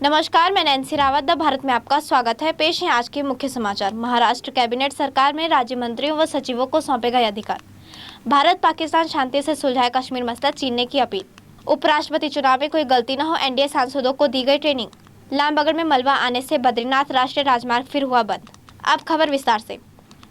नमस्कार, मैं Nancy Rawat the Bharat में आपका स्वागत है। पेश है आज के मुख्य समाचार। महाराष्ट्र कैबिनेट सरकार में राज्य मंत्रियों व सचिवों को सौंपे गए अधिकार। भारत पाकिस्तान शांति से सुलझाए कश्मीर मसला, चीन की अपील। उपराष्ट्रपति चुनाव में कोई गलती न हो, एनडीए सांसदों को दी गई ट्रेनिंग। लामबगड़ में मलबा आने से बद्रीनाथ राष्ट्रीय राजमार्ग फिर हुआ बंद। अब खबर विस्तार से।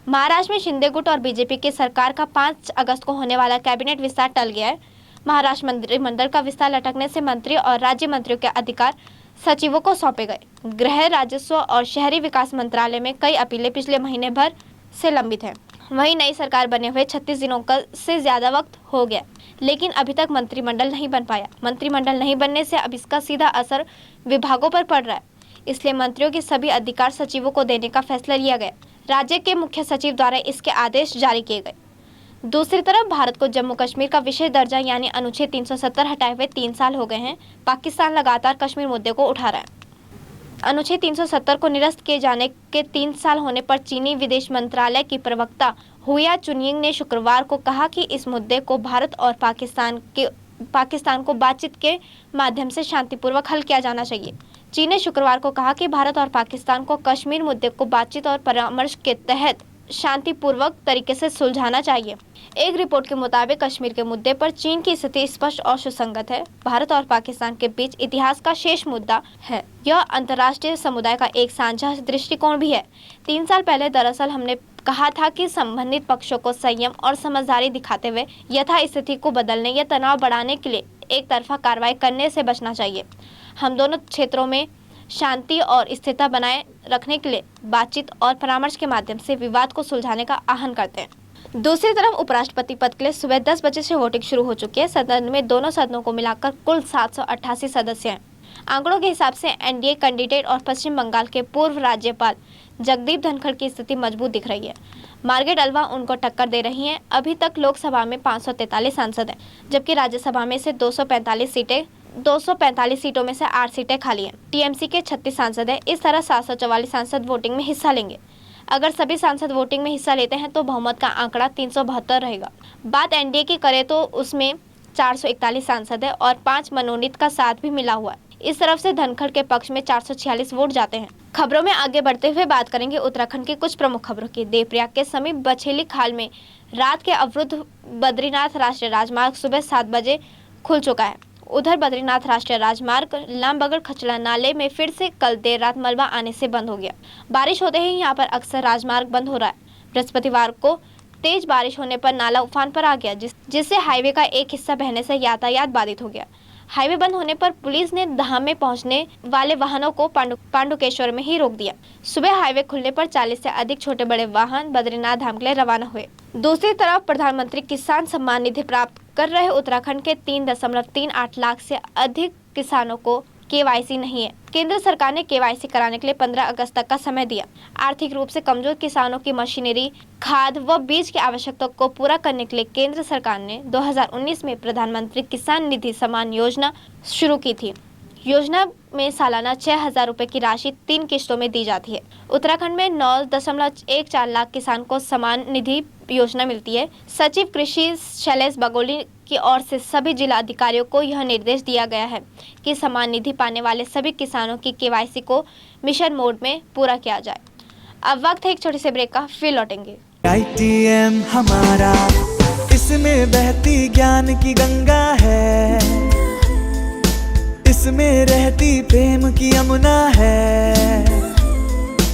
महाराष्ट्र में शिंदे गुट और बीजेपी की सरकार का 5 अगस्त को होने वाला कैबिनेट विस्तार टल गया है। महाराष्ट्र मंत्रिमंडल का विस्तार लटकने से मंत्री और राज्य मंत्रियों के अधिकार सचिवों को सौंपे गए। गृह, राजस्व और शहरी विकास मंत्रालय में कई अपीलें पिछले महीने भर से लंबित हैं। वहीं नई सरकार बने हुए 36 दिनों का से ज्यादा वक्त हो गया, लेकिन अभी तक मंत्रिमंडल नहीं बन पाया। मंत्रिमंडल नहीं बनने से अब इसका सीधा असर विभागों पर पड़ रहा है, इसलिए मंत्रियों के सभी अधिकार सचिवों को देने का फैसला लिया गया। राज्य के मुख्य सचिव द्वारा इसके आदेश जारी किए गए। दूसरी तरफ भारत को जम्मू कश्मीर का विशेष दर्जा यानी अनुच्छेद 370 हटाए हुए 3 साल हो गए हैं। पाकिस्तान लगातार कश्मीर मुद्दे को उठा रहा है। अनुच्छेद 370 को निरस्त किए जाने के 3 साल होने पर चीनी विदेश मंत्रालय की प्रवक्ता हुआ चुनिंग ने शुक्रवार को कहा कि इस मुद्दे को भारत और पाकिस्तान को बातचीत के माध्यम से शांतिपूर्वक हल किया जाना चाहिए। चीन ने शुक्रवार को कहा कि भारत और पाकिस्तान को कश्मीर मुद्दे को बातचीत और परामर्श के तहत शांतिपूर्वक तरीके से सुलझाना चाहिए। एक रिपोर्ट के मुताबिक कश्मीर के मुद्दे पर चीन की स्थिति स्पष्ट और सुसंगत है। भारत और पाकिस्तान के बीच इतिहास का शेष मुद्दा है। यह अंतर्राष्ट्रीय समुदाय का एक साझा दृष्टिकोण भी है। 3 साल पहले दरअसल हमने कहा था कि संबंधित पक्षों को संयम और समझदारी दिखाते हुए यथास्थिति को बदलने या तनाव बढ़ाने के लिए एक तरफा कार्रवाई करने से बचना चाहिए। हम दोनों क्षेत्रों में शांति और स्थिरता बनाए रखने के लिए बातचीत और परामर्श के माध्यम से विवाद को सुलझाने का आह्वान करते हैं। दूसरी तरफ उपराष्ट्रपति पद के लिए सुबह 10 बजे से वोटिंग शुरू हो चुकी है। सदन में दोनों सदनों को मिलाकर कुल 788 सदस्य हैं। आंकड़ों के हिसाब से एनडीए कैंडिडेट और पश्चिम बंगाल के पूर्व राज्यपाल जगदीप धनखड़ की स्थिति मजबूत दिख रही है। मार्गरेट अल्वा उनको टक्कर दे रही हैं। अभी तक लोकसभा में 543 सांसद हैं, जबकि राज्यसभा में से 245 सीटों में से 8 सीटें खाली हैं। टीएमसी के 36 सांसद हैं। इस तरह 744 सांसद वोटिंग में हिस्सा लेंगे। अगर सभी सांसद वोटिंग में हिस्सा लेते हैं तो बहुमत का आंकड़ा 372 रहेगा। बात एनडीए की करें तो उसमें 441 सांसद है और 5 मनोनीत का साथ भी मिला हुआ है। इस तरफ से धनखड़ के पक्ष में 446 वोट जाते हैं। खबरों में आगे बढ़ते हुए बात करेंगे उत्तराखंड की कुछ प्रमुख खबरों की। देवप्रयाग के समीप बछेली खाल में रात के अवरुद्ध बद्रीनाथ राष्ट्रीय राजमार्ग सुबह 7 बजे खुल चुका है। उधर बद्रीनाथ राष्ट्रीय राजमार्ग लामबगड़ खचला नाले में फिर से कल देर रात मलबा आने से बंद हो गया। बारिश होते ही यहां पर अक्सर राजमार्ग बंद हो रहा है। बृहस्पतिवार को तेज बारिश होने पर नाला उफान पर आ गया, जिससे हाईवे का एक हिस्सा बहने से यातायात बाधित हो गया। हाईवे बंद होने पर पुलिस ने धाम में पहुंचने वाले वाहनों को पांडुकेश्वर में ही रोक दिया। सुबह हाईवे खुलने पर 40 से अधिक छोटे बड़े वाहन बद्रीनाथ धाम के लिए रवाना हुए। दूसरी तरफ प्रधानमंत्री किसान सम्मान निधि प्राप्त कर रहे उत्तराखंड के 3.38 लाख से अधिक किसानों को केवाईसी नहीं है। केंद्र सरकार ने केवाईसी कराने के लिए 15 अगस्त तक का समय दिया। आर्थिक रूप से कमजोर किसानों की मशीनरी, खाद व बीज की आवश्यकता को पूरा करने के लिए केंद्र सरकार ने 2019 में प्रधानमंत्री किसान निधि सम्मान योजना शुरू की थी। योजना में सालाना 6,000 रुपए की राशि 3 किश्तों में दी जाती है। उत्तराखंड में 9.14 लाख किसान को सम्मान निधि योजना मिलती है। सचिव कृषि शैलेश बगोली की ओर से सभी जिला अधिकारियों को यह निर्देश दिया गया है कि सम्मान निधि पाने वाले सभी किसानों की केवाईसी को मिशन मोड में पूरा किया जाए। अब वक्त है एक छोटे से ब्रेक का, फिर लौटेंगे। ITM हमारा, इसमें बहती ज्ञान की गंगा है, इसमें रहती प्रेम की यमुना है,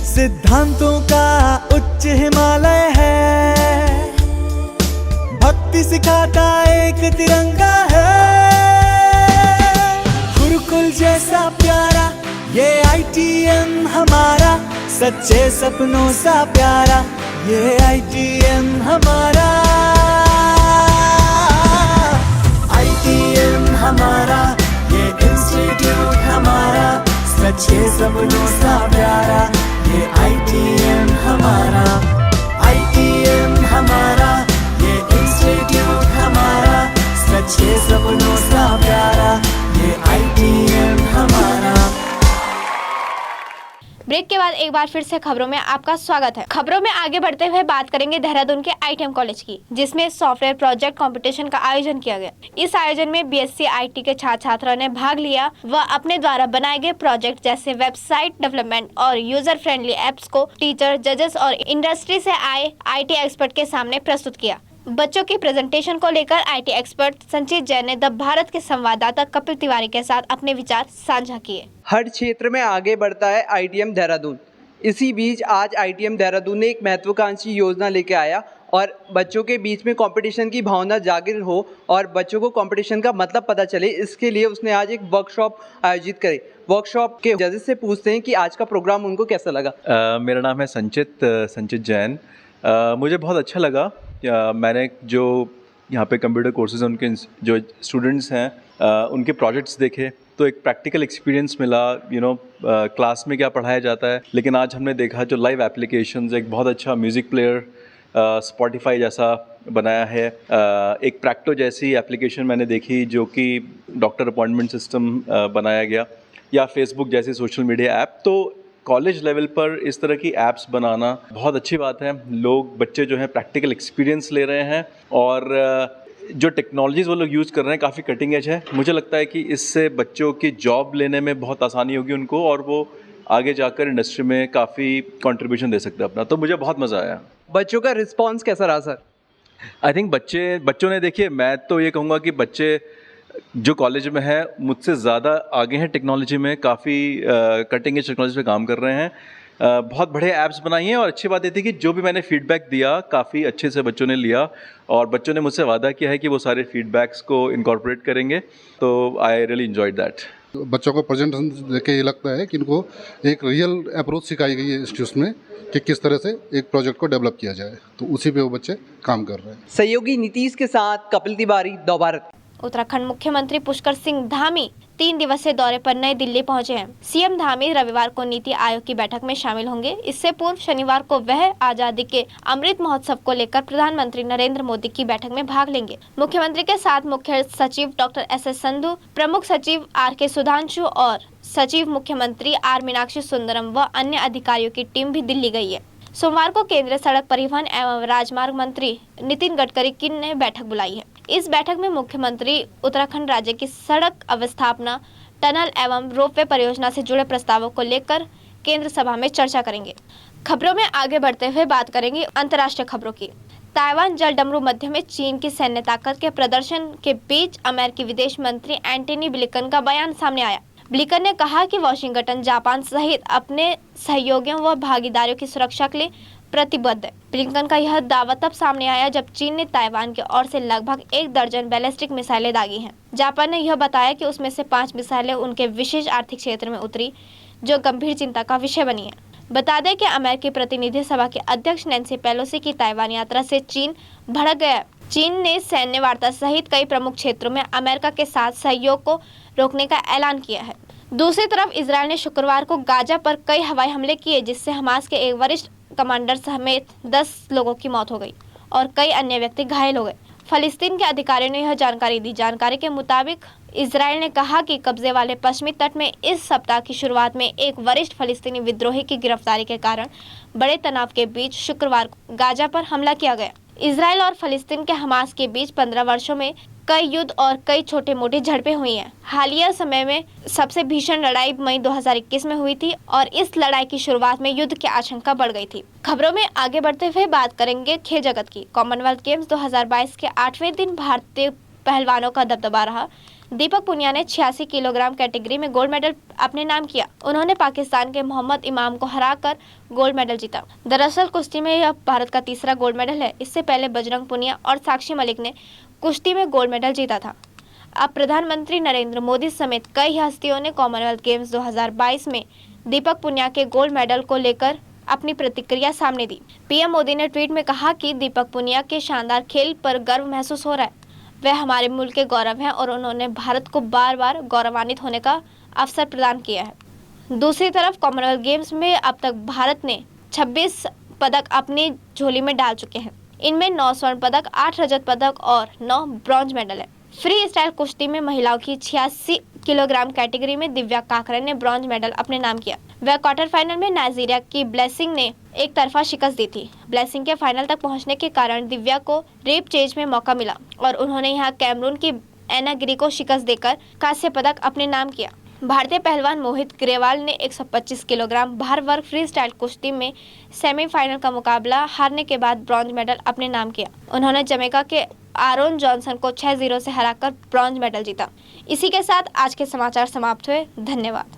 सिद्धांतों का उच्च हिमालय है, भक्ति सिखाता एक तिरंगा है, गुरुकुल जैसा प्यारा ये ITM हमारा, सच्चे सपनों सा प्यारा ये ITM हमारा, ITM हमारा, ये इंस्टीट्यूट हमारा, सच्चे सपनों सा प्यारा ये ITM हमारा, ITM हमारा, ये इंस्टीट्यूट हमारा, सच्चे सपनों सा प्यारा ये ITM हमारा। ब्रेक के बाद एक बार फिर से खबरों में आपका स्वागत है। खबरों में आगे बढ़ते हुए बात करेंगे देहरादून के ITM कॉलेज की, जिसमें सॉफ्टवेयर प्रोजेक्ट कंपटीशन का आयोजन किया गया। इस आयोजन में BSc IT के छात्र छात्राओं ने भाग लिया व अपने द्वारा बनाए गए प्रोजेक्ट जैसे वेबसाइट डेवलपमेंट और यूजर फ्रेंडली एप्स को टीचर, जजेस और इंडस्ट्री से आए IT एक्सपर्ट के सामने प्रस्तुत किया। बच्चों की प्रेजेंटेशन को लेकर IT एक्सपर्ट संचित जैन ने द भारत के संवाददाता कपिल तिवारी के साथ अपने विचार साझा किए। हर क्षेत्र में आगे बढ़ता है ITM देहरादून। इसी बीच आज ITM देहरादून ने एक महत्वाकांक्षी योजना लेके आया और बच्चों के बीच में कंपटीशन की भावना जागृत हो और बच्चों को कंपटीशन का मतलब पता चले, इसके लिए उसने आज एक वर्कशॉप आयोजित करी। वर्कशॉप के जजेस से पूछते हैं कि आज का प्रोग्राम उनको कैसा लगा। मेरा नाम है संचित जैन। मुझे बहुत अच्छा लगा। मैंने जो यहाँ पे कंप्यूटर कोर्सेज उनके जो स्टूडेंट्स हैं उनके प्रोजेक्ट्स देखे तो एक प्रैक्टिकल एक्सपीरियंस मिला। क्लास में क्या पढ़ाया जाता है, लेकिन आज हमने देखा जो लाइव एप्लीकेशंस, एक बहुत अच्छा म्यूज़िक प्लेयर स्पॉटिफाई जैसा बनाया है, एक प्रैक्टो जैसी एप्लीकेशन मैंने देखी जो कि डॉक्टर अपॉइंटमेंट सिस्टम बनाया गया, या फेसबुक जैसी सोशल मीडिया ऐप। तो कॉलेज लेवल पर इस तरह की ऐप्स बनाना बहुत अच्छी बात है। बच्चे जो हैं प्रैक्टिकल एक्सपीरियंस ले रहे हैं और जो टेक्नोलॉजीज़ वो लोग यूज़ कर रहे हैं काफ़ी कटिंग एज है। मुझे लगता है कि इससे बच्चों की जॉब लेने में बहुत आसानी होगी उनको, और वो आगे जाकर इंडस्ट्री में काफ़ी कंट्रीब्यूशन दे सकते हैं अपना। तो मुझे बहुत मज़ा आया। बच्चों का रिस्पॉन्स कैसा रहा सर? आई थिंक बच्चों ने, देखिए मैं तो ये कहूँगा कि बच्चे जो कॉलेज में है मुझसे ज़्यादा आगे हैं टेक्नोलॉजी में, काफ़ी कटिंग एज टेक्नोलॉजी पे काम कर रहे हैं। बहुत बढ़िया ऐप्स बनाई हैं और अच्छी बात ये थी कि जो भी मैंने फीडबैक दिया काफ़ी अच्छे से बच्चों ने लिया और बच्चों ने मुझसे वादा किया है कि वो सारे फीडबैक्स को इनकॉर्पोरेट करेंगे। तो आई रियली एंजॉयड दैट। बच्चों को प्रेजेंटेशन देख के ये लगता है कि इनको एक रियल अप्रोच सिखाई गई है इंस्टीट्यूट में कि किस तरह से एक प्रोजेक्ट को डेवलप किया जाए, तो उसी पे वो बच्चे काम कर रहे हैं। सहयोगी नीतीश के साथ कपिल तिवारी, द भारत। उत्तराखंड मुख्यमंत्री पुष्कर सिंह धामी 3 दिवसीय दौरे पर नई दिल्ली पहुंचे हैं। सीएम धामी रविवार को नीति आयोग की बैठक में शामिल होंगे। इससे पूर्व शनिवार को वह आजादी के अमृत महोत्सव को लेकर प्रधानमंत्री नरेंद्र मोदी की बैठक में भाग लेंगे। मुख्यमंत्री के साथ मुख्य सचिव डॉक्टर SS संधू, प्रमुख सचिव RK सुधांशु और सचिव मुख्यमंत्री R मीनाक्षी सुंदरम व अन्य अधिकारियों की टीम भी दिल्ली गई है। सोमवार को केंद्रीय सड़क परिवहन एवं राजमार्ग मंत्री नितिन गडकरी की ने बैठक बुलाई है। इस बैठक में मुख्यमंत्री उत्तराखंड राज्य की सड़क अवस्थापना, टनल एवं रोपवे परियोजना से जुड़े प्रस्तावों को लेकर केंद्र सभा में चर्चा करेंगे। खबरों में आगे बढ़ते हुए बात करेंगे अंतर्राष्ट्रीय खबरों की। ताइवान जल डमरू मध्य में चीन की सैन्य ताकत के प्रदर्शन के बीच अमेरिकी विदेश मंत्री एंटनी ब्लिंकन का बयान सामने आया। ब्लिंकन ने कहा कि वाशिंगटन जापान सहित अपने सहयोगियों व भागीदारों की सुरक्षा के लिए प्रतिबद्ध है। ब्लिंकन का यह दावा तब सामने आया जब चीन ने ताइवान की ओर से लगभग 1 दर्जन बैलिस्टिक मिसाइलें दागी हैं। जापान ने यह बताया कि उसमें से 5 मिसाइलें उनके विशेष आर्थिक क्षेत्र में उतरी, जो गंभीर चिंता का विषय बनी है। बता दें कि अमेरिकी प्रतिनिधि सभा के अध्यक्ष नैन्सी पेलोसी की ताइवान यात्रा से चीन भड़क गया। चीन ने सैन्य वार्ता सहित कई प्रमुख क्षेत्रों में अमेरिका के साथ सहयोग को रोकने का ऐलान किया है। दूसरी तरफ इजरायल ने शुक्रवार को गाजा पर कई हवाई हमले किए, जिससे हमास के एक वरिष्ठ कमांडर समेत 10 लोगों की मौत हो गई और कई अन्य व्यक्ति घायल हो गए। फलस्तीन के अधिकारियों ने यह जानकारी दी। जानकारी के मुताबिक इजरायल ने कहा कि कब्जे वाले पश्चिमी तट में इस सप्ताह की शुरुआत में एक वरिष्ठ फलस्तीनी विद्रोही की गिरफ्तारी के कारण बड़े तनाव के बीच शुक्रवार को गाजा पर हमला किया गया। इजरायल और फलस्तीन के हमास के बीच 15 वर्षों में कई युद्ध और कई छोटे मोटे झड़पें हुई हैं। हालिया समय में सबसे भीषण लड़ाई मई 2021 में हुई थी और इस लड़ाई की शुरुआत में युद्ध की आशंका बढ़ गई थी। खबरों में आगे बढ़ते हुए बात करेंगे खेल जगत की। कॉमनवेल्थ गेम्स 2022 के 8वें दिन भारतीय पहलवानों का दबदबा रहा। दीपक पुनिया ने 86 किलोग्राम कैटेगरी में गोल्ड मेडल अपने नाम किया। उन्होंने पाकिस्तान के मोहम्मद इमाम को हराकर गोल्ड मेडल जीता। दरअसल कुश्ती में यह भारत का तीसरा गोल्ड मेडल है। इससे पहले बजरंग पुनिया और साक्षी मलिक ने कुश्ती में गोल्ड मेडल जीता था। अब प्रधानमंत्री नरेंद्र मोदी समेत कई हस्तियों ने कॉमनवेल्थ गेम्स 2022 में दीपक पुनिया के गोल्ड मेडल को लेकर अपनी प्रतिक्रिया सामने दी। पीएम मोदी ने ट्वीट में कहा कि दीपक पुनिया के शानदार खेल पर गर्व महसूस हो रहा है। वह हमारे मुल्क के गौरव हैं और उन्होंने भारत को बार बार गौरवान्वित होने का अवसर प्रदान किया है। दूसरी तरफ कॉमनवेल्थ गेम्स में अब तक भारत ने 26 पदक अपनी झोली में डाल चुके हैं। इनमें 9 स्वर्ण पदक, 8 रजत पदक और 9 ब्रॉन्ज मेडल है। फ्री स्टाइल कुश्ती में महिलाओं की 86 किलोग्राम कैटेगरी में दिव्या काकरे ने ब्रॉन्ज मेडल अपने नाम किया। वह क्वार्टर फाइनल में नाइजीरिया की ब्लेसिंग ने एक तरफा शिकस्त दी थी। ब्लेसिंग के फाइनल तक पहुंचने के कारण दिव्या को रेप चेज में मौका मिला और उन्होंने यहां कैमरून की एना गिरी को शिकस्त देकर कांस्य पदक अपने नाम किया। भारतीय पहलवान मोहित ग्रेवाल ने 125 किलोग्राम भार वर्ग फ्री स्टाइल कुश्ती में सेमीफाइनल का मुकाबला हारने के बाद ब्रॉन्ज मेडल अपने नाम किया। उन्होंने जमैका के आरोन जॉनसन को 6-0 से हराकर ब्रॉन्ज मेडल जीता। इसी के साथ आज के समाचार समाप्त हुए। धन्यवाद।